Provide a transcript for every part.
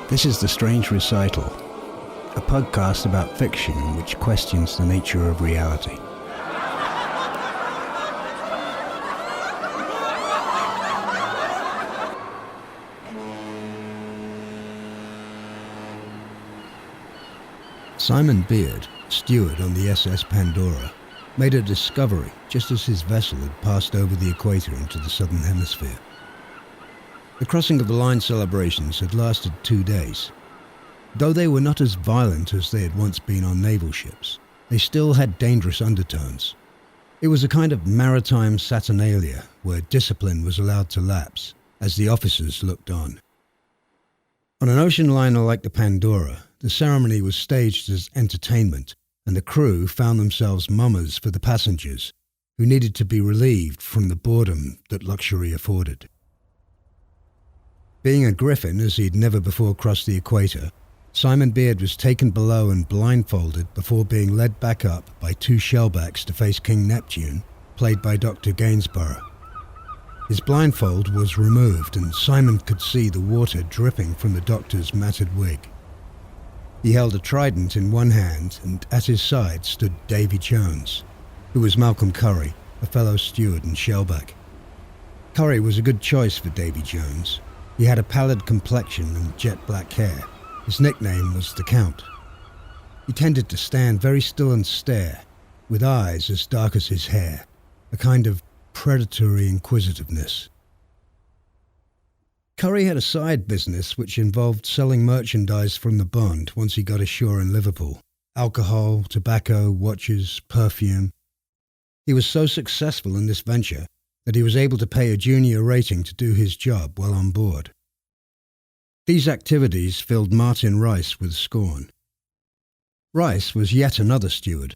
This is The Strange Recital, a podcast about fiction which questions the nature of reality. Simon Bearde, steward on the SS Pandora, made a discovery just as his vessel had passed over the equator into the Southern Hemisphere. The crossing of the line celebrations had lasted 2 days. Though they were not as violent as they had once been on naval ships, they still had dangerous undertones. It was a kind of maritime saturnalia where discipline was allowed to lapse as the officers looked on. On an ocean liner like the Pandora, the ceremony was staged as entertainment, and the crew found themselves mummers for the passengers who needed to be relieved from the boredom that luxury afforded. Being a griffin as he'd never before crossed the equator, Simon Bearde was taken below and blindfolded before being led back up by 2 shellbacks to face King Neptune, played by Dr. Gainsborough. His blindfold was removed and Simon could see the water dripping from the doctor's matted wig. He held a trident in one hand and at his side stood Davy Jones, who was Malcolm Curry, a fellow steward and shellback. Curry was a good choice for Davy Jones. He had a pallid complexion and jet black hair. His nickname was the Count. He tended to stand very still and stare, with eyes as dark as his hair, a kind of predatory inquisitiveness. Curry had a side business which involved selling merchandise from the Bond once he got ashore in Liverpool. Alcohol, tobacco, watches, perfume. He was so successful in this venture that he was able to pay a junior rating to do his job while on board. These activities filled Martin Rice with scorn. Rice was yet another steward.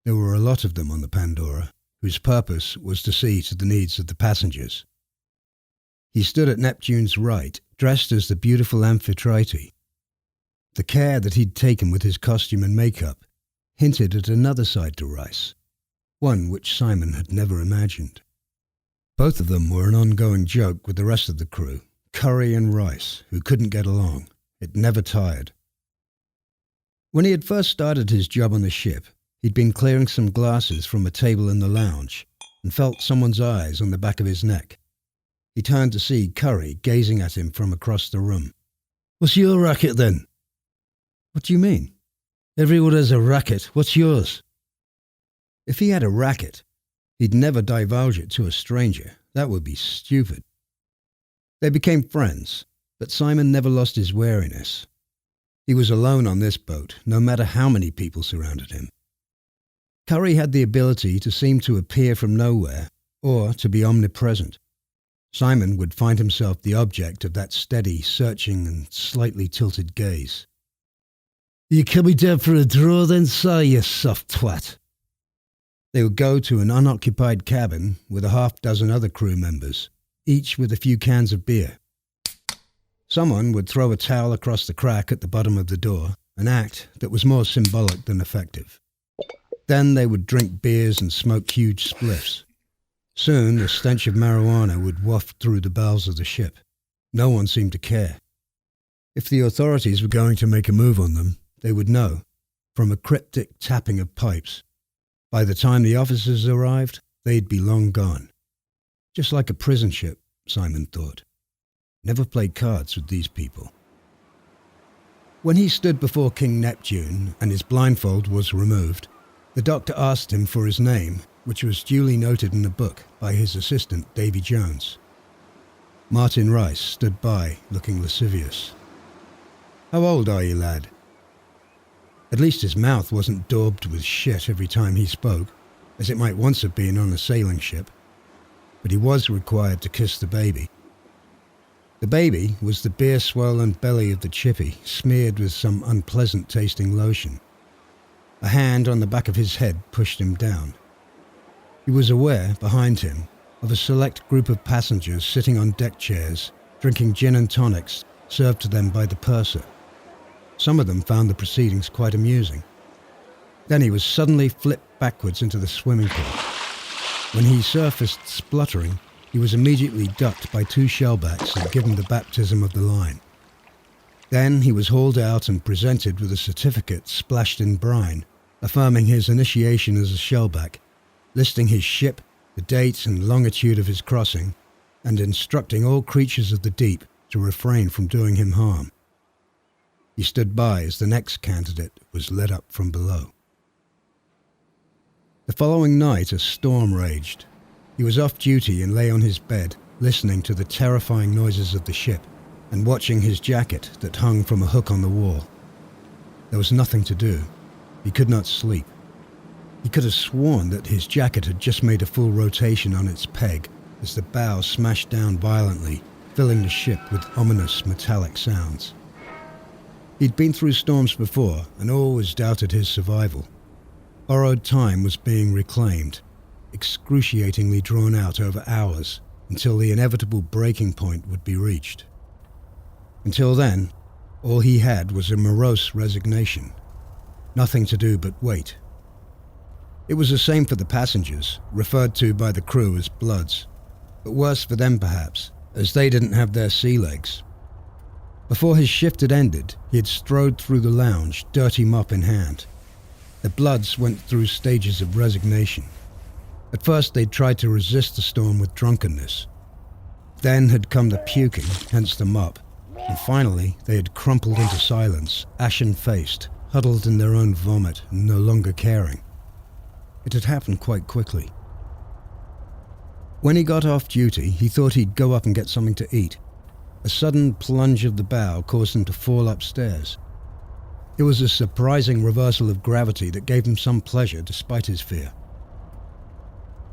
There were a lot of them on the Pandora, whose purpose was to see to the needs of the passengers. He stood at Neptune's right, dressed as the beautiful Amphitrite. The care that he'd taken with his costume and makeup hinted at another side to Rice, one which Simon had never imagined. Both of them were an ongoing joke with the rest of the crew, Curry and Rice, who couldn't get along. It never tired. When he had first started his job on the ship, he'd been clearing some glasses from a table in the lounge and felt someone's eyes on the back of his neck. He turned to see Curry gazing at him from across the room. "What's your racket then?" "What do you mean?" "Everyone has a racket. What's yours?" If he had a racket, he'd never divulge it to a stranger. That would be stupid. They became friends, but Simon never lost his wariness. He was alone on this boat, no matter how many people surrounded him. Curry had the ability to seem to appear from nowhere, or to be omnipresent. Simon would find himself the object of that steady, searching and slightly tilted gaze. "You coming down for a draw then, sir, you soft twat?" They would go to an unoccupied cabin with a half-dozen other crew members, each with a few cans of beer. Someone would throw a towel across the crack at the bottom of the door, an act that was more symbolic than effective. Then they would drink beers and smoke huge spliffs. Soon the stench of marijuana would waft through the bowels of the ship. No one seemed to care. If the authorities were going to make a move on them, they would know, from a cryptic tapping of pipes. By the time the officers arrived, they'd be long gone. Just like a prison ship, Simon thought. Never played cards with these people. When he stood before King Neptune and his blindfold was removed, the doctor asked him for his name, which was duly noted in a book by his assistant Davy Jones. Martin Rice stood by, looking lascivious. "How old are you, lad?" At least his mouth wasn't daubed with shit every time he spoke, as it might once have been on a sailing ship. But he was required to kiss the baby. The baby was the beer-swollen belly of the chippy, smeared with some unpleasant-tasting lotion. A hand on the back of his head pushed him down. He was aware, behind him, of a select group of passengers sitting on deck chairs, drinking gin and tonics served to them by the purser. Some of them found the proceedings quite amusing. Then he was suddenly flipped backwards into the swimming pool. When he surfaced spluttering, he was immediately ducked by 2 shellbacks and given the baptism of the line. Then he was hauled out and presented with a certificate splashed in brine, affirming his initiation as a shellback, listing his ship, the date and longitude of his crossing, and instructing all creatures of the deep to refrain from doing him harm. He stood by as the next candidate was led up from below. The following night a storm raged. He was off duty and lay on his bed, listening to the terrifying noises of the ship and watching his jacket that hung from a hook on the wall. There was nothing to do. He could not sleep. He could have sworn that his jacket had just made a full rotation on its peg as the bow smashed down violently, filling the ship with ominous metallic sounds. He'd been through storms before and always doubted his survival. Borrowed time was being reclaimed, excruciatingly drawn out over hours until the inevitable breaking point would be reached. Until then, all he had was a morose resignation. Nothing to do but wait. It was the same for the passengers, referred to by the crew as bloods, but worse for them perhaps, as they didn't have their sea legs. Before his shift had ended, he had strode through the lounge, dirty mop in hand. The bloods went through stages of resignation. At first they'd tried to resist the storm with drunkenness. Then had come the puking, hence the mop, and finally they had crumpled into silence, ashen-faced, huddled in their own vomit and no longer caring. It had happened quite quickly. When he got off duty, he thought he'd go up and get something to eat. A sudden plunge of the bow caused him to fall upstairs. It was a surprising reversal of gravity that gave him some pleasure despite his fear.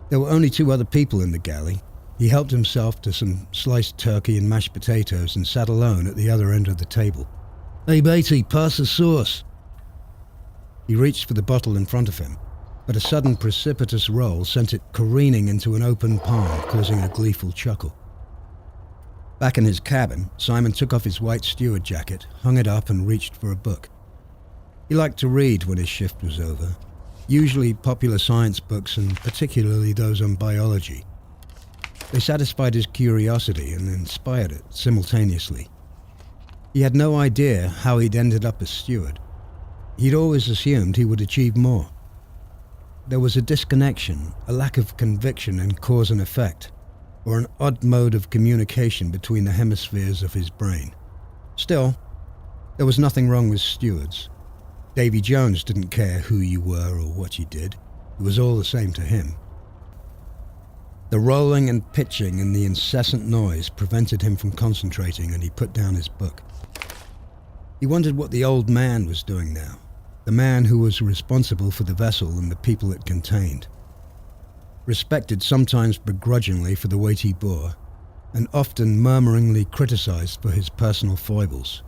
There were only 2 other people in the galley. He helped himself to some sliced turkey and mashed potatoes and sat alone at the other end of the table. "Hey Beatty, pass the sauce." He reached for the bottle in front of him, but a sudden precipitous roll sent it careening into an open palm, causing a gleeful chuckle. Back in his cabin, Simon took off his white steward jacket, hung it up and reached for a book. He liked to read when his shift was over, usually popular science books and particularly those on biology. They satisfied his curiosity and inspired it simultaneously. He had no idea how he'd ended up a steward. He'd always assumed he would achieve more. There was a disconnection, a lack of conviction in cause and effect, or an odd mode of communication between the hemispheres of his brain. Still, there was nothing wrong with stewards. Davy Jones didn't care who you were or what you did. It was all the same to him. The rolling and pitching and the incessant noise prevented him from concentrating, and he put down his book. He wondered what the old man was doing now, the man who was responsible for the vessel and the people it contained. Respected sometimes begrudgingly for the weight he bore, and often murmuringly criticized for his personal foibles.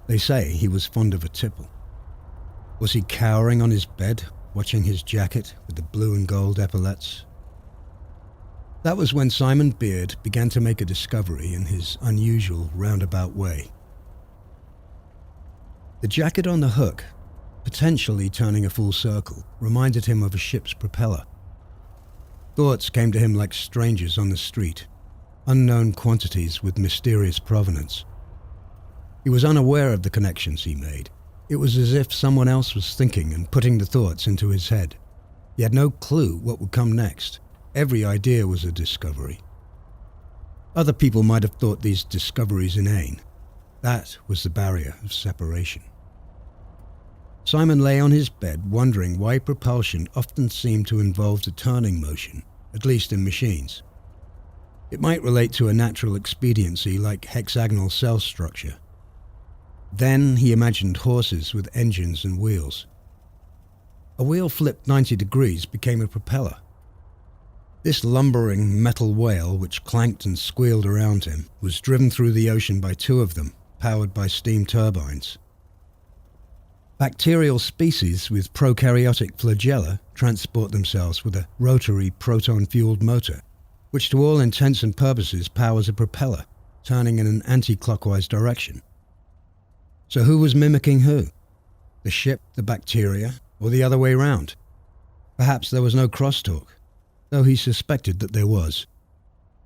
They say he was fond of a tipple. Was he cowering on his bed, watching his jacket with the blue and gold epaulets? That was when Simon Bearde began to make a discovery in his unusual roundabout way. The jacket on the hook, potentially turning a full circle, reminded him of a ship's propeller. Thoughts came to him like strangers on the street, unknown quantities with mysterious provenance. He was unaware of the connections he made. It was as if someone else was thinking and putting the thoughts into his head. He had no clue what would come next. Every idea was a discovery. Other people might have thought these discoveries inane. That was the barrier of separation. Simon lay on his bed wondering why propulsion often seemed to involve a turning motion, at least in machines. It might relate to a natural expediency like hexagonal cell structure. Then he imagined horses with engines and wheels. A wheel flipped 90 degrees became a propeller. This lumbering metal whale, which clanked and squealed around him, was driven through the ocean by 2 of them, powered by steam turbines. Bacterial species with prokaryotic flagella transport themselves with a rotary proton-fueled motor, which to all intents and purposes powers a propeller, turning in an anti-clockwise direction. So who was mimicking who? The ship, the bacteria, or the other way round? Perhaps there was no crosstalk, though he suspected that there was.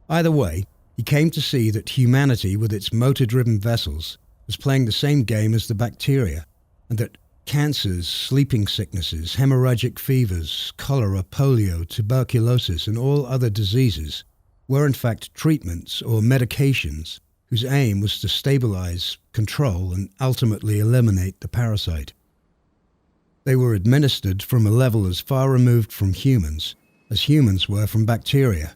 Either way, he came to see that humanity with its motor-driven vessels was playing the same game as the bacteria, and that cancers, sleeping sicknesses, hemorrhagic fevers, cholera, polio, tuberculosis, and all other diseases were in fact treatments or medications whose aim was to stabilize, control, and ultimately eliminate the parasite. They were administered from a level as far removed from humans as humans were from bacteria,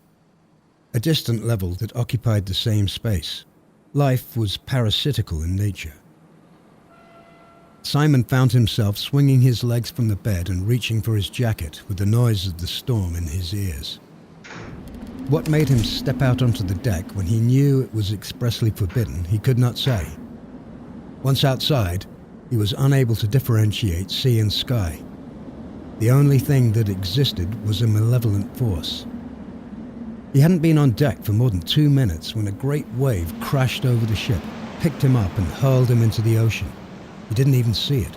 a distant level that occupied the same space. Life was parasitical in nature. Simon found himself swinging his legs from the bed and reaching for his jacket with the noise of the storm in his ears. What made him step out onto the deck when he knew it was expressly forbidden, he could not say. Once outside, he was unable to differentiate sea and sky. The only thing that existed was a malevolent force. He hadn't been on deck for more than 2 minutes when a great wave crashed over the ship, picked him up and hurled him into the ocean. He didn't even see it.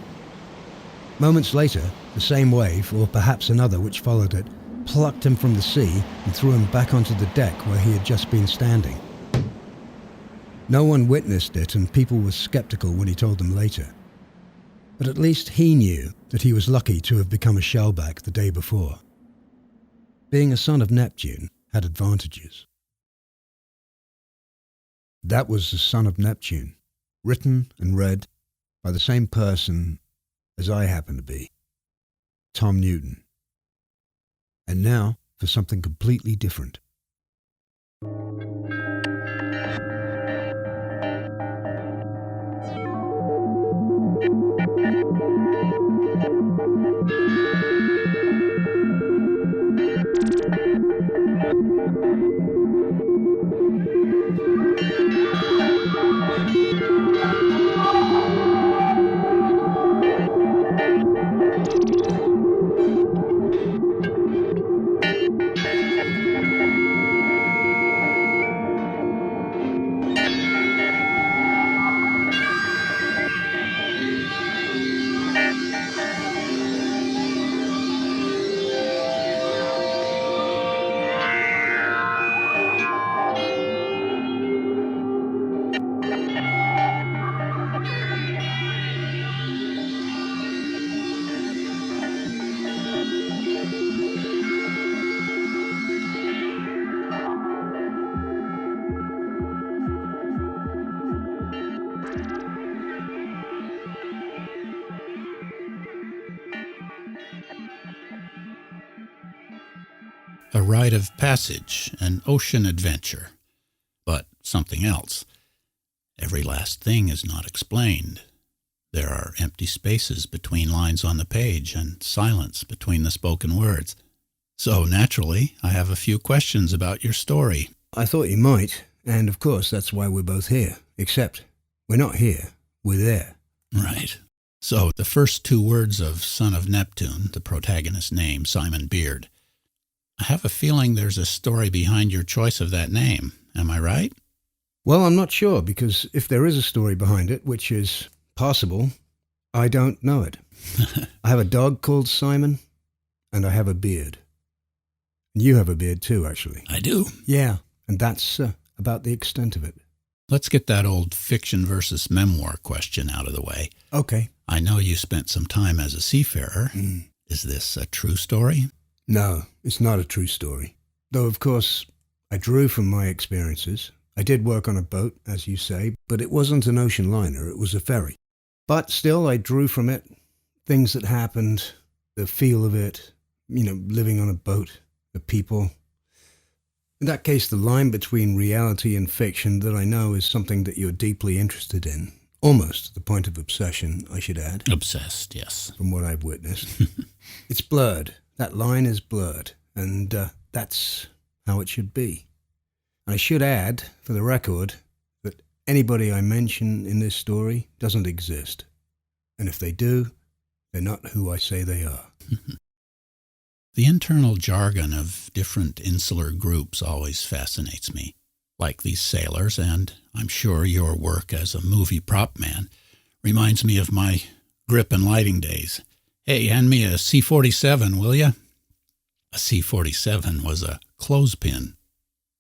Moments later, the same wave, or perhaps another which followed it, plucked him from the sea and threw him back onto the deck where he had just been standing. No one witnessed it, and people were skeptical when he told them later. But at least he knew that he was lucky to have become a shellback the day before. Being a son of Neptune had advantages. That was The Son of Neptune, written and read by the same person as I happen to be, Tom Newton. And now for something completely different. A rite of passage, an ocean adventure, but something else. Every last thing is not explained. There are empty spaces between lines on the page and silence between the spoken words. So naturally, I have a few questions about your story. I thought you might, and of course that's why we're both here. Except, we're not here, we're there. Right. So, the first 2 words of Son of Neptune, the protagonist's name, Simon Bearde. I have a feeling there's a story behind your choice of that name. Am I right? Well, I'm not sure, because if there is a story behind it, which is possible, I don't know it. I have a dog called Simon, and I have a beard. And you have a beard too, actually. I do. Yeah, and that's about the extent of it. Let's get that old fiction versus memoir question out of the way. Okay. I know you spent some time as a seafarer. Is this a true story? No, it's not a true story. Though, of course, I drew from my experiences. I did work on a boat, as you say, but it wasn't an ocean liner, it was a ferry. But still, I drew from it things that happened, the feel of it, living on a boat, the people. In that case, the line between reality and fiction that I know is something that you're deeply interested in. Almost to the point of obsession, I should add. Obsessed, yes. From what I've witnessed. It's blurred. That line is blurred, and that's how it should be. I should add, for the record, that anybody I mention in this story doesn't exist. And if they do, they're not who I say they are. The internal jargon of different insular groups always fascinates me, like these sailors, and I'm sure your work as a movie prop man reminds me of my grip and lighting days. Hey, hand me a C-47, will ya? A C-47 was a clothespin.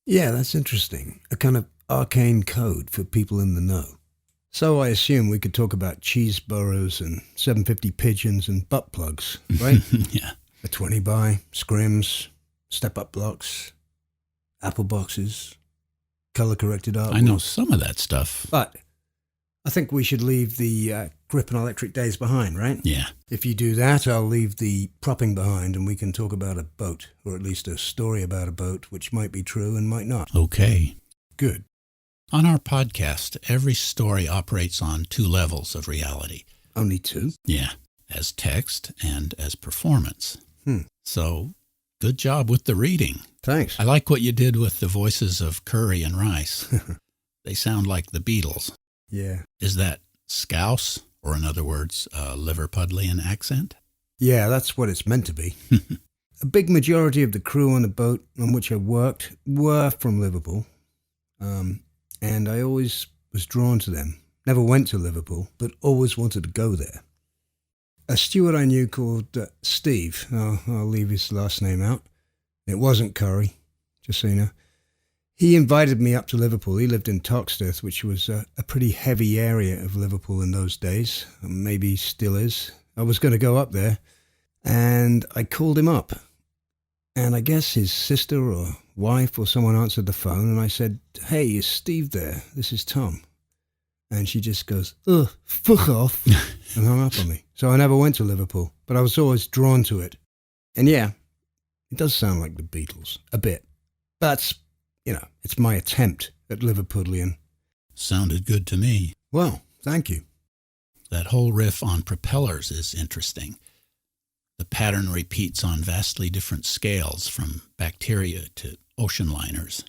Yeah, that's interesting. A kind of arcane code for people in the know. So I assume we could talk about cheese burrows and 750 pigeons and butt plugs, right? Yeah. A 20 by, scrims, step-up blocks, apple boxes, color-corrected artwork. I know some of that stuff. But I think we should leave the grip and electric days behind, right? Yeah. If you do that, I'll leave the propping behind and we can talk about a boat, or at least a story about a boat, which might be true and might not. Okay. Good. On our podcast, every story operates on 2 levels of reality. Only 2? Yeah. As text and as performance. Hmm. So, good job with the reading. Thanks. I like what you did with the voices of Curry and Rice. They sound like the Beatles. Yeah. Is that Scouse, or in other words, a Liverpudlian accent? Yeah, that's what it's meant to be. A big majority of the crew on the boat on which I worked were from Liverpool. And I always was drawn to them. Never went to Liverpool, but always wanted to go there. A steward I knew called Steve. I'll leave his last name out. It wasn't Curry, just so you know. He invited me up to Liverpool. He lived in Toxteth, which was a pretty heavy area of Liverpool in those days. Maybe still is. I was going to go up there, and I called him up. And I guess his sister or wife or someone answered the phone, and I said, "Hey, is Steve there? This is Tom." And she just goes, "Ugh, fuck off," and hung up on me. So I never went to Liverpool, but I was always drawn to it. And yeah, it does sound like the Beatles, a bit. That's, it's my attempt at Liverpudlian. Sounded good to me. Well, thank you. That whole riff on propellers is interesting. The pattern repeats on vastly different scales, from bacteria to ocean liners.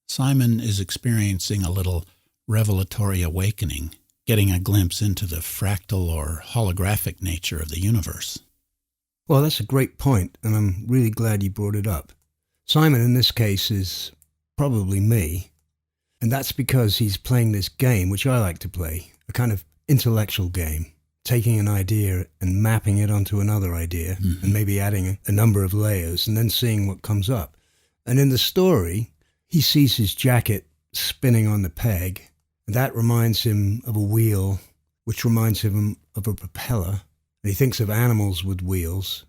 Simon is experiencing a little revelatory awakening, getting a glimpse into the fractal or holographic nature of the universe. Well, that's a great point, and I'm really glad you brought it up. Simon, in this case, is probably me, and that's because he's playing this game, which I like to play, a kind of intellectual game, taking an idea and mapping it onto another idea, and maybe adding a number of layers, and then seeing what comes up. And in the story, he sees his jacket spinning on the peg, and that reminds him of a wheel, which reminds him of a propeller, and he thinks of animals with wheels.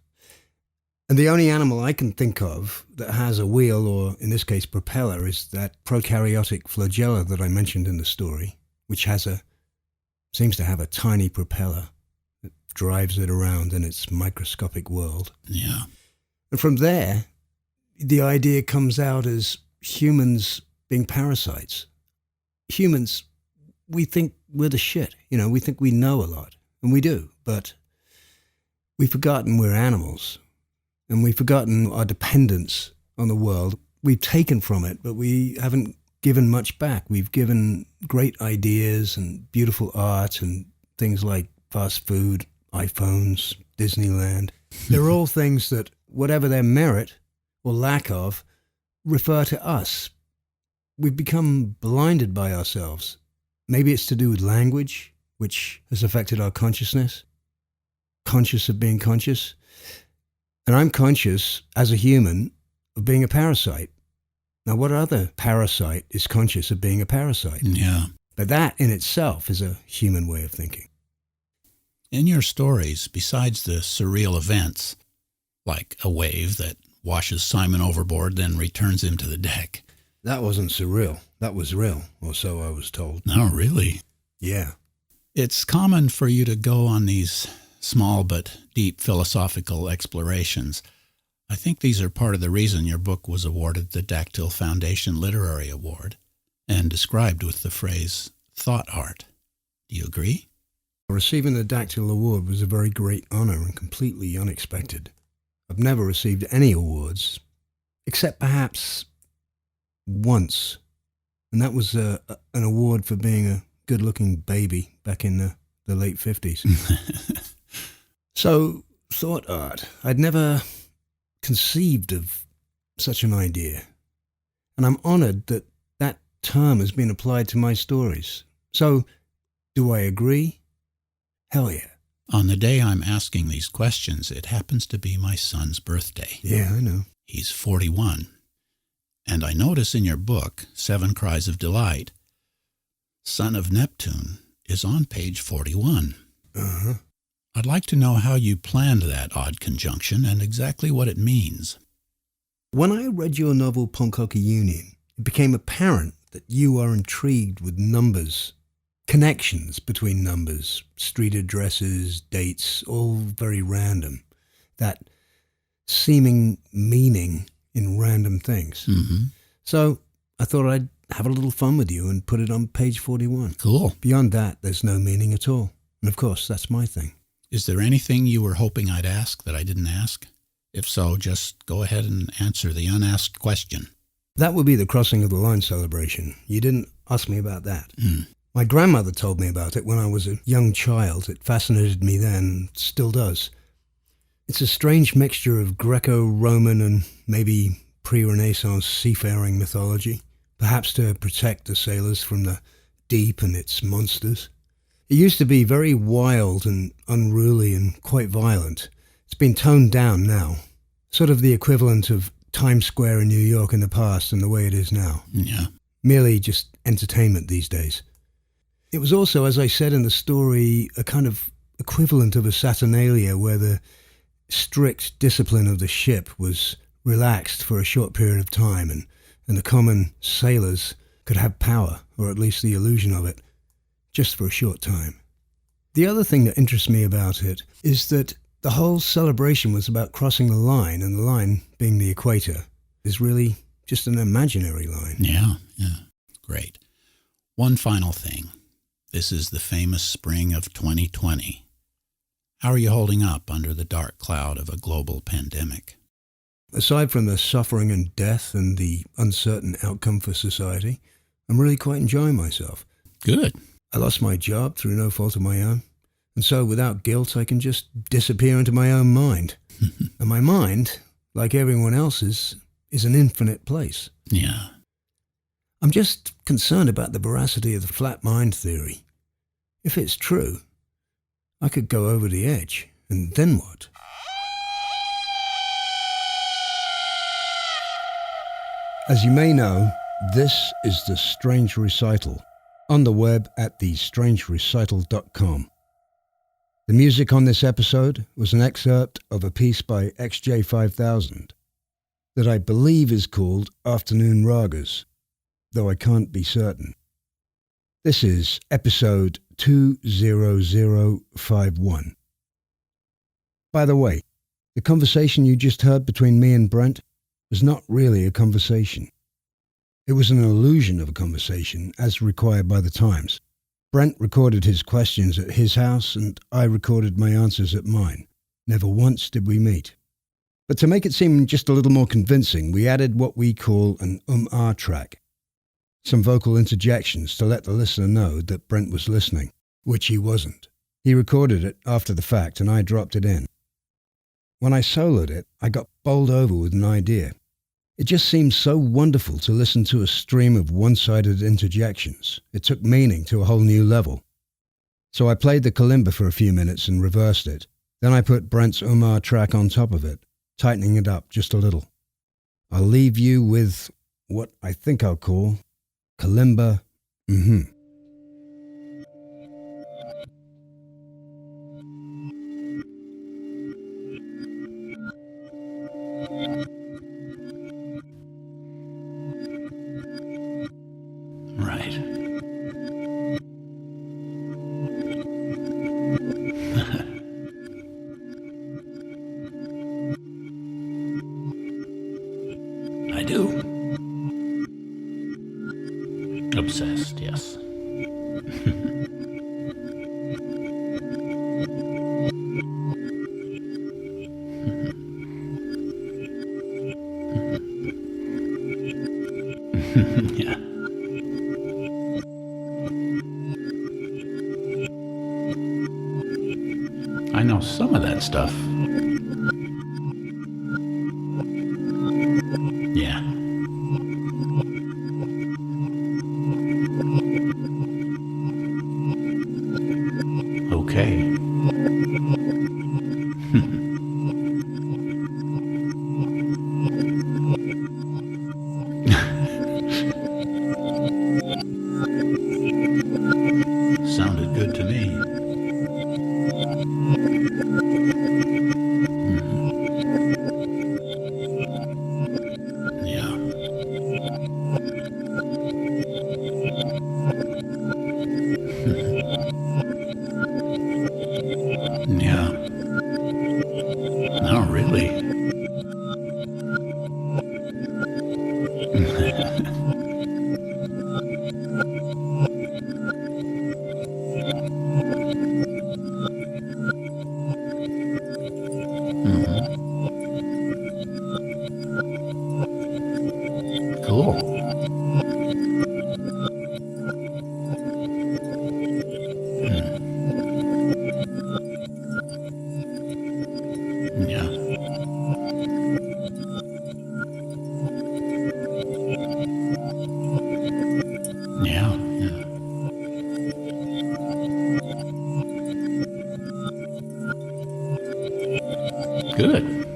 And the only animal I can think of that has a wheel, or in this case propeller, is that prokaryotic flagella that I mentioned in the story, which seems to have a tiny propeller that drives it around in its microscopic world. Yeah. And from there, the idea comes out as humans being parasites. Humans, we think we're the shit. We think we know a lot, and we do, but we've forgotten we're animals, and we've forgotten our dependence on the world. We've taken from it, but we haven't given much back. We've given great ideas and beautiful art and things like fast food, iPhones, Disneyland. They're all things that, whatever their merit or lack of, refer to us. We've become blinded by ourselves. Maybe it's to do with language, which has affected our consciousness. Conscious of being conscious. And I'm conscious, as a human, of being a parasite. Now, what other parasite is conscious of being a parasite? Yeah. But that in itself is a human way of thinking. In your stories, besides the surreal events, like a wave that washes Simon overboard, then returns him to the deck. That wasn't surreal. That was real, or so I was told. No, really? Yeah. It's common for you to go on these small but deep philosophical explorations. I think these are part of the reason your book was awarded the Dactyl Foundation Literary Award and described with the phrase thought art. Do you agree? Receiving the Dactyl Award was a very great honor and completely unexpected. I've never received any awards, except perhaps once, and that was an award for being a good-looking baby back in the late 50s. So, thought art. I'd never conceived of such an idea, and I'm honored that that term has been applied to my stories. So, do I agree? Hell yeah. On the day I'm asking these questions, it happens to be my son's birthday. Yeah, I know. He's 41. And I notice in your book, 7 Cries of Delight, son of Neptune, is on page 41. Uh-huh. I'd like to know how you planned that odd conjunction and exactly what it means. When I read your novel Ponkoka Union, it became apparent that you are intrigued with numbers, connections between numbers, street addresses, dates, all very random. That seeming meaning in random things. Mm-hmm. So I thought I'd have a little fun with you and put it on page 41. Cool. Beyond that, there's no meaning at all. And of course, that's my thing. Is there anything you were hoping I'd ask that I didn't ask? If so, just go ahead and answer the unasked question. That would be the crossing of the line celebration. You didn't ask me about that. Mm. My grandmother told me about it when I was a young child. It fascinated me then and still does. It's a strange mixture of Greco-Roman and maybe pre-Renaissance seafaring mythology, perhaps to protect the sailors from the deep and its monsters. It used to be very wild and unruly and quite violent. It's been toned down now, sort of the equivalent of Times Square in New York in the past and the way it is now. Yeah. Merely just entertainment these days. It was also, as I said in the story, a kind of equivalent of a Saturnalia where the strict discipline of the ship was relaxed for a short period of time and the common sailors could have power, or at least the illusion of it, just for a short time. The other thing that interests me about it is that the whole celebration was about crossing the line, and the line, being the equator, is really just an imaginary line. Yeah. Great. One final thing. This is the famous spring of 2020. How are you holding up under the dark cloud of a global pandemic? Aside from the suffering and death and the uncertain outcome for society, I'm really quite enjoying myself. Good. I lost my job through no fault of my own, and so without guilt I can just disappear into my own mind. And my mind, like everyone else's, is an infinite place. Yeah. I'm just concerned about the veracity of the flat mind theory. If it's true, I could go over the edge, and then what? As you may know, this is The Strange Recital, on the web at thestrangerecital.com. The music on this episode was an excerpt of a piece by XJ5000 that I believe is called Afternoon Ragas, though I can't be certain. This is episode 20051. By the way, the conversation you just heard between me and Brent was not really a conversation. It was an illusion of a conversation as required by the times. Brent recorded his questions at his house and I recorded my answers at mine. Never once did we meet. But to make it seem just a little more convincing, we added what we call an ah track. Some vocal interjections to let the listener know that Brent was listening, which he wasn't. He recorded it after the fact and I dropped it in. When I soloed it, I got bowled over with an idea. It just seemed so wonderful to listen to a stream of one-sided interjections. It took meaning to a whole new level. So I played the kalimba for a few minutes and reversed it. Then I put Brent's ah track on top of it, tightening it up just a little. I'll leave you with what I think I'll call kalimba, Right. I do. Obsessed, yes. Yeah. I know some of that stuff. Yeah. Okay. Sounded good Yeah, yeah. Good.